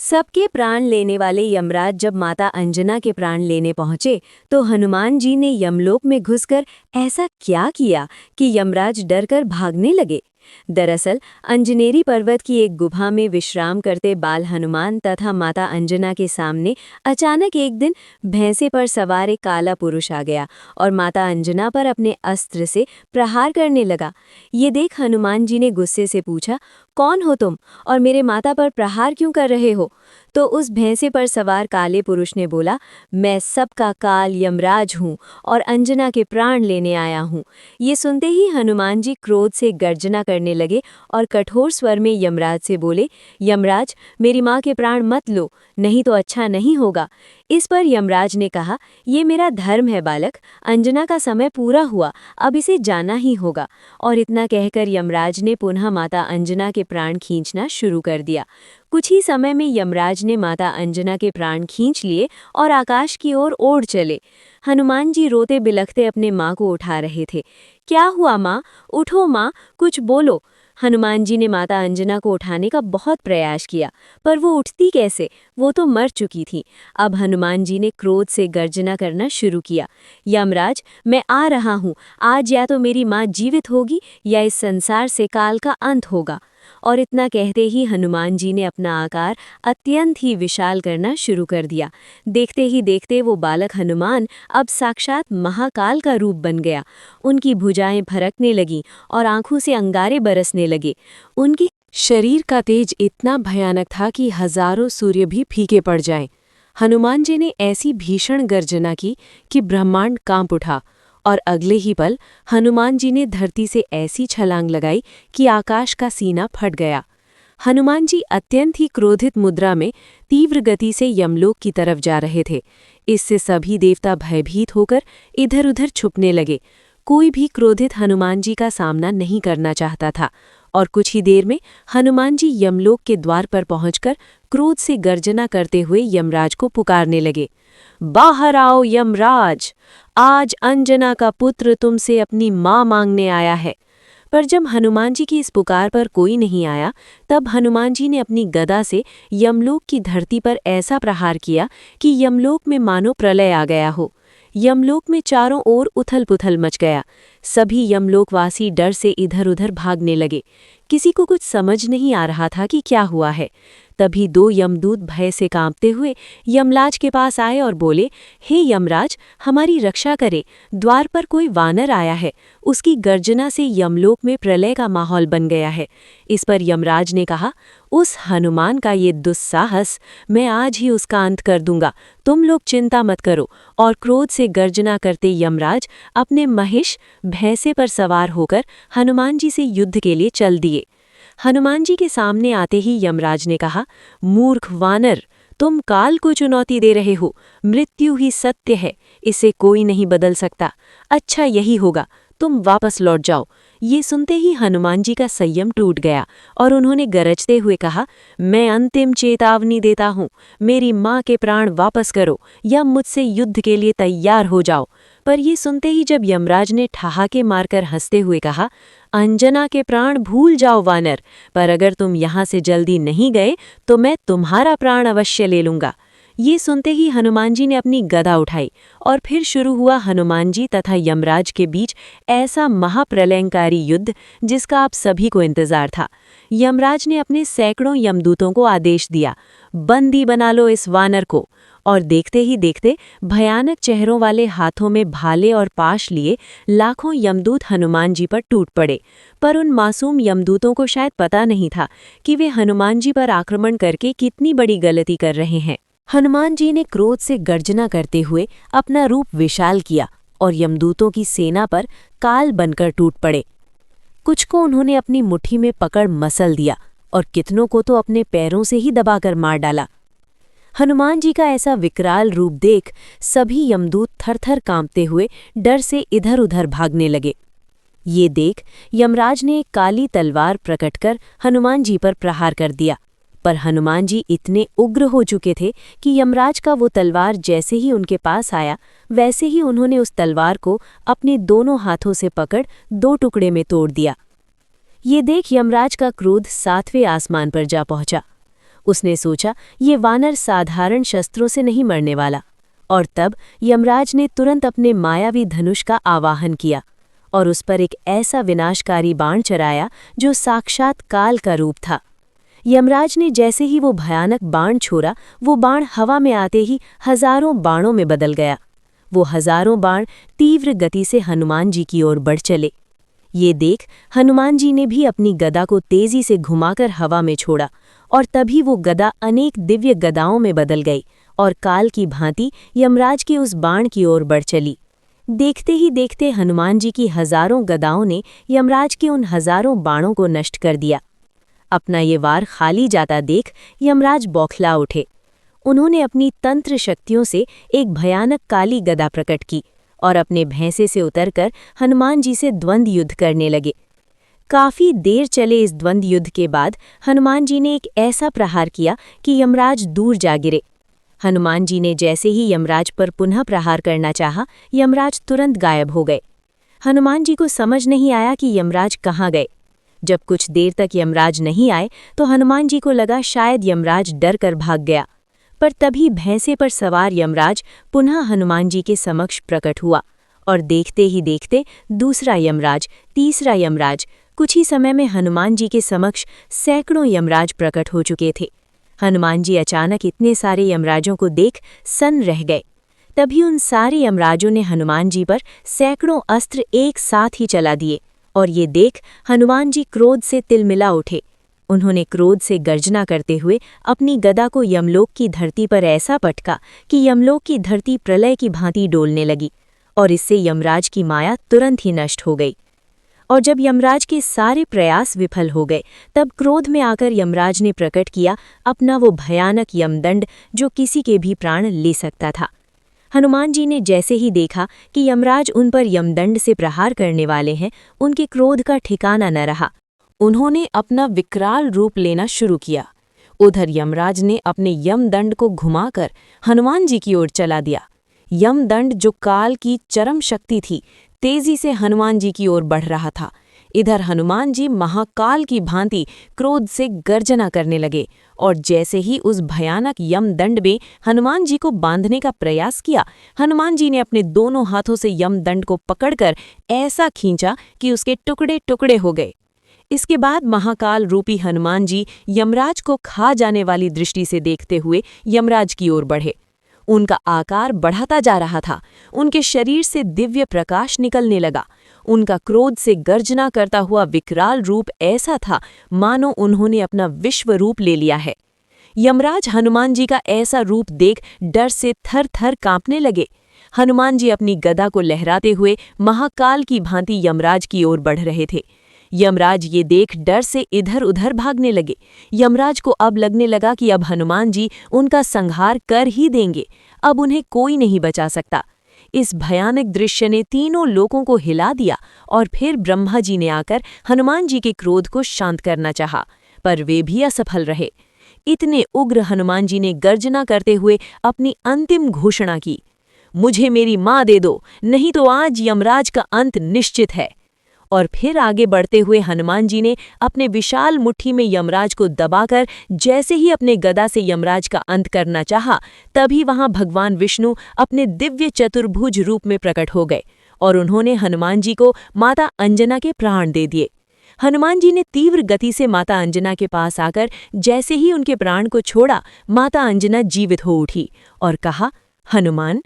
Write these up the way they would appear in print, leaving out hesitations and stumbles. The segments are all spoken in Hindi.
सबके प्राण लेने वाले यमराज जब माता अंजना के प्राण लेने पहुंचे तो हनुमान जी ने यमलोक में घुसकर ऐसा क्या किया कि यमराज डरकर भागने लगे। दरअसल अंजनेरी पर्वत की एक गुफा में विश्राम करते बाल हनुमान तथा माता अंजना के सामने अचानक एक दिन भैंसे पर सवार एक काला पुरुष आ गया और माता अंजना पर अपने अस्त्र से प्रहार करने लगा। ये देख हनुमान जी ने गुस्से से पूछा, कौन हो तुम और मेरे माता पर प्रहार क्यों कर रहे हो? तो उस भैंसे पर सवार काले पुरुष ने बोला, मैं सबका काल यमराज हूँ और अंजना के प्राण लेने आया हूँ। ये सुनते ही हनुमान जी क्रोध से गर्जना करने लगे और कठोर स्वर में यमराज से बोले, यमराज, मेरी माँ के प्राण मत लो, नहीं तो अच्छा नहीं होगा। इस पर यमराज ने कहा, ये मेरा धर्म है बालक, अंजना का समय पूरा हुआ, अब इसे जाना ही होगा। और इतना कहकर यमराज ने पुनः माता अंजना के प्राण खींचना शुरू कर दिया। कुछ ही समय में यमराज ने माता अंजना के प्राण खींच लिए और आकाश की ओर ओढ़ चले। हनुमान जी रोते बिलखते अपने माँ को उठा रहे थे। क्या हुआ माँ? उठो माँ, कुछ बोलो। हनुमान जी ने माता अंजना को उठाने का बहुत प्रयास किया, पर वो उठती कैसे? वो तो मर चुकी थी। अब हनुमान जी ने क्रोध से गर्जना करना शुरू किया, यमराज, मैं आ रहा हूँ, आज या तो मेरी माँ जीवित होगी या इस संसार से काल का अंत होगा। और इतना कहते ही हनुमान जी ने अपना आकार अत्यंत ही विशाल करना शुरू कर दिया। देखते ही देखते वो बालक हनुमान अब साक्षात महाकाल का रूप बन गया। उनकी भुजाएं फरकने लगीं और आंखों से अंगारे बरसने लगे। उनकी शरीर का तेज इतना भयानक था कि हजारों सूर्य भी फीके पड़ जाएं। हनुमान जी ने ऐसी भीषण गर्जना की कि ब्रह्मांड कांप उठा और अगले ही पल हनुमान जी ने धरती से ऐसी छलांग लगाई कि आकाश का सीना फट गया। हनुमान जी अत्यंत ही क्रोधित मुद्रा में तीव्र गति से यमलोक की तरफ जा रहे थे। इससे सभी देवता भयभीत होकर इधर-उधर छुपने लगे। कोई भी क्रोधित हनुमान जी का सामना नहीं करना चाहता था और कुछ ही देर में हनुमान जी यमलोक के द्वार पर पहुंचकर क्रोध से गर्जना करते हुए यमराज को पुकारने लगे, बाहर आओ यमराज, आज अंजना का पुत्र तुमसे अपनी माँ मांगने आया है। पर जब हनुमान जी की इस पुकार पर कोई नहीं आया, तब हनुमान जी ने अपनी गदा से यमलोक की धरती पर ऐसा प्रहार किया कि यमलोक में मानो प्रलय आ गया हो। यमलोक में चारों ओर उथल-पुथल मच गया। सभी यमलोकवासी डर से इधर-उधर भागने लगे। किसी को कुछ समझ नहीं आ रहा था कि क्या हुआ है। तभी दो यमदूत भय से कांपते हुए यमराज के पास आए और बोले, हे यमराज, हमारी रक्षा करे, द्वार पर कोई वानर आया है, उसकी गर्जना से यमलोक में प्रलय का माहौल बन गया है। इस पर यमराज ने कहा, उस हनुमान का ये दुस्साहस, मैं आज ही उसका अंत कर दूंगा, तुम लोग चिंता मत करो। और क्रोध से गर्जना करते यमराज अपने महिष भैंसे पर सवार होकर हनुमान जी से युद्ध के लिए चल दिए। हनुमान जी के सामने आते ही यमराज ने कहा, मूर्ख वानर, तुम काल को चुनौती दे रहे हो, मृत्यु ही सत्य है, इसे कोई नहीं बदल सकता। अच्छा यही होगा, तुम वापस लौट जाओ। ये सुनते ही हनुमान जी का संयम टूट गया और उन्होंने गरजते हुए कहा, मैं अंतिम चेतावनी देता हूँ, मेरी माँ के प्राण वापस करो या मुझसे युद्ध के लिए तैयार हो जाओ। पर ये सुनते ही जब यमराज ने ठहाके मारकर हंसते हुए कहा, अंजना के प्राण भूल जाओ वानर, पर अगर तुम यहाँ से जल्दी नहीं गए तो मैं तुम्हारा प्राण अवश्य ले लूँगा। ये सुनते ही हनुमान जी ने अपनी गदा उठाई और फिर शुरू हुआ हनुमान जी तथा यमराज के बीच ऐसा महाप्रलयंकारी युद्ध जिसका आप सभी को इंतजार था। यमराज ने अपने सैकड़ों यमदूतों को आदेश दिया, बंदी बना लो इस वानर को। और देखते ही देखते भयानक चेहरों वाले हाथों में भाले और पाश लिए लाखों यमदूत हनुमान जी पर टूट पड़े। पर उन मासूम यमदूतों को शायद पता नहीं था कि वे हनुमान जी पर आक्रमण करके कितनी बड़ी गलती कर रहे हैं। हनुमान जी ने क्रोध से गर्जना करते हुए अपना रूप विशाल किया और यमदूतों की सेना पर काल बनकर टूट पड़े। कुछ को उन्होंने अपनी मुट्ठी में पकड़ मसल दिया और कितनों को तो अपने पैरों से ही दबाकर मार डाला। हनुमान जी का ऐसा विकराल रूप देख सभी यमदूत थर-थर कांपते हुए डर से इधर-उधर भागने लगे। ये देख यमराज ने एक काली तलवार प्रकट कर हनुमान जी पर प्रहार कर दिया, पर हनुमान जी इतने उग्र हो चुके थे कि यमराज का वो तलवार जैसे ही उनके पास आया, वैसे ही उन्होंने उस तलवार को अपने दोनों हाथों से पकड़ दो टुकड़े में तोड़ दिया। ये देख यमराज का क्रोध 7वें आसमान पर जा पहुंचा। उसने सोचा ये वानर साधारण शस्त्रों से नहीं मरने वाला। और तब यमराज ने तुरंत अपने मायावी धनुष का आवाहन किया और उस पर एक ऐसा विनाशकारी बाण चलाया जो साक्षात काल का रूप था। यमराज ने जैसे ही वो भयानक बाण छोड़ा, वो बाण हवा में आते ही हजारों बाणों में बदल गया। वो हजारों बाण तीव्र गति से हनुमान जी की ओर बढ़ चले। ये देख हनुमान जी ने भी अपनी गदा को तेजी से घुमाकर हवा में छोड़ा और तभी वो गदा अनेक दिव्य गदाओं में बदल गई और काल की भांति यमराज के उस बाण की ओर बढ़ चली। देखते ही देखते हनुमान जी की हजारों गदाओं ने यमराज के उन हजारों बाणों को नष्ट कर दिया। अपना ये वार खाली जाता देख यमराज बौखला उठे। उन्होंने अपनी तंत्र शक्तियों से एक भयानक काली गदा प्रकट की और अपने भैंसे से उतरकर हनुमान जी से द्वंद्व युद्ध करने लगे। काफी देर चले इस द्वंद्व युद्ध के बाद हनुमान जी ने एक ऐसा प्रहार किया कि यमराज दूर जा गिरे। हनुमान जी ने जैसे ही यमराज पर पुनः प्रहार करना चाहा, यमराज तुरंत गायब हो गए। हनुमान जी को समझ नहीं आया कि यमराज कहाँ गए। जब कुछ देर तक यमराज नहीं आए तो हनुमान जी को लगा शायद यमराज डर कर भाग गया। पर तभी भैंसे पर सवार यमराज पुनः हनुमान जी के समक्ष प्रकट हुआ और देखते ही देखते दूसरा यमराज, तीसरा यमराज, कुछ ही समय में हनुमान जी के समक्ष सैकड़ों यमराज प्रकट हो चुके थे। हनुमान जी अचानक इतने सारे यमराजों को देख सन्न रह गए। तभी उन सारे यमराजों ने हनुमान जी पर सैकड़ों अस्त्र एक साथ ही चला दिए और ये देख हनुमान जी क्रोध से तिलमिला उठे। उन्होंने क्रोध से गर्जना करते हुए अपनी गदा को यमलोक की धरती पर ऐसा पटका कि यमलोक की धरती प्रलय की भांति डोलने लगी और इससे यमराज की माया तुरंत ही नष्ट हो गई। और जब यमराज के सारे प्रयास विफल हो गए तब क्रोध में आकर यमराज ने प्रकट किया अपना वो भयानक यमदंड जो किसी के भी प्राण ले सकता था। हनुमान जी ने जैसे ही देखा कि यमराज उन पर यमदंड से प्रहार करने वाले हैं, उनके क्रोध का ठिकाना न रहा। उन्होंने अपना विकराल रूप लेना शुरू किया। उधर यमराज ने अपने यमदंड को घुमाकर हनुमान जी की ओर चला दिया। यमदंड जो काल की चरम शक्ति थी, तेजी से हनुमान जी की ओर बढ़ रहा था। इधर हनुमान जी महाकाल की भांति क्रोध से गर्जना करने लगे और जैसे ही उस भयानक यमदंड में हनुमान जी को बांधने का प्रयास किया, हनुमान जी ने अपने दोनों हाथों से यमदंड को पकड़कर ऐसा खींचा कि उसके टुकड़े टुकड़े हो गए। इसके बाद महाकाल रूपी हनुमान जी यमराज को खा जाने वाली दृष्टि से देखते हुए यमराज की ओर बढ़े। उनका आकार बढ़ाता जा रहा था। उनके शरीर से दिव्य प्रकाश निकलने लगा। उनका क्रोध से गर्जना करता हुआ विकराल रूप ऐसा था मानो उन्होंने अपना विश्व रूप ले लिया है। यमराज हनुमान जी का ऐसा रूप देख डर से थर थर कांपने लगे। हनुमान जी अपनी गदा को लहराते हुए महाकाल की भांति यमराज की ओर बढ़ रहे थे। यमराज ये देख डर से इधर उधर भागने लगे। यमराज को अब लगने लगा कि अब हनुमान जी उनका संहार कर ही देंगे। अब उन्हें कोई नहीं बचा सकता। इस भयानक दृश्य ने तीनों लोगों को हिला दिया और फिर ब्रह्मा जी ने आकर हनुमान जी के क्रोध को शांत करना चाहा, पर वे भी असफल रहे। इतने उग्र हनुमान जी ने गर्जना करते हुए अपनी अंतिम घोषणा की, मुझे मेरी माँ दे दो, नहीं तो आज यमराज का अंत निश्चित है। और फिर आगे बढ़ते हुए हनुमान जी ने अपने विशाल मुट्ठी में यमराज को दबाकर जैसे ही अपने गदा से यमराज का अंत करना चाहा, तभी वहां भगवान विष्णु अपने दिव्य चतुर्भुज रूप में प्रकट हो गए और उन्होंने हनुमान जी को माता अंजना के प्राण दे दिए। हनुमान जी ने तीव्र गति से माता अंजना के पास आकर जैसे ही उनके प्राण को छोड़ा, माता अंजना जीवित हो उठी और कहा, हनुमान।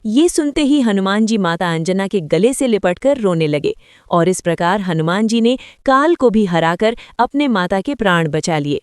ये सुनते ही हनुमान जी माता अंजना के गले से लिपटकर रोने लगे और इस प्रकार हनुमान जी ने काल को भी हराकर अपने माता के प्राण बचा लिए।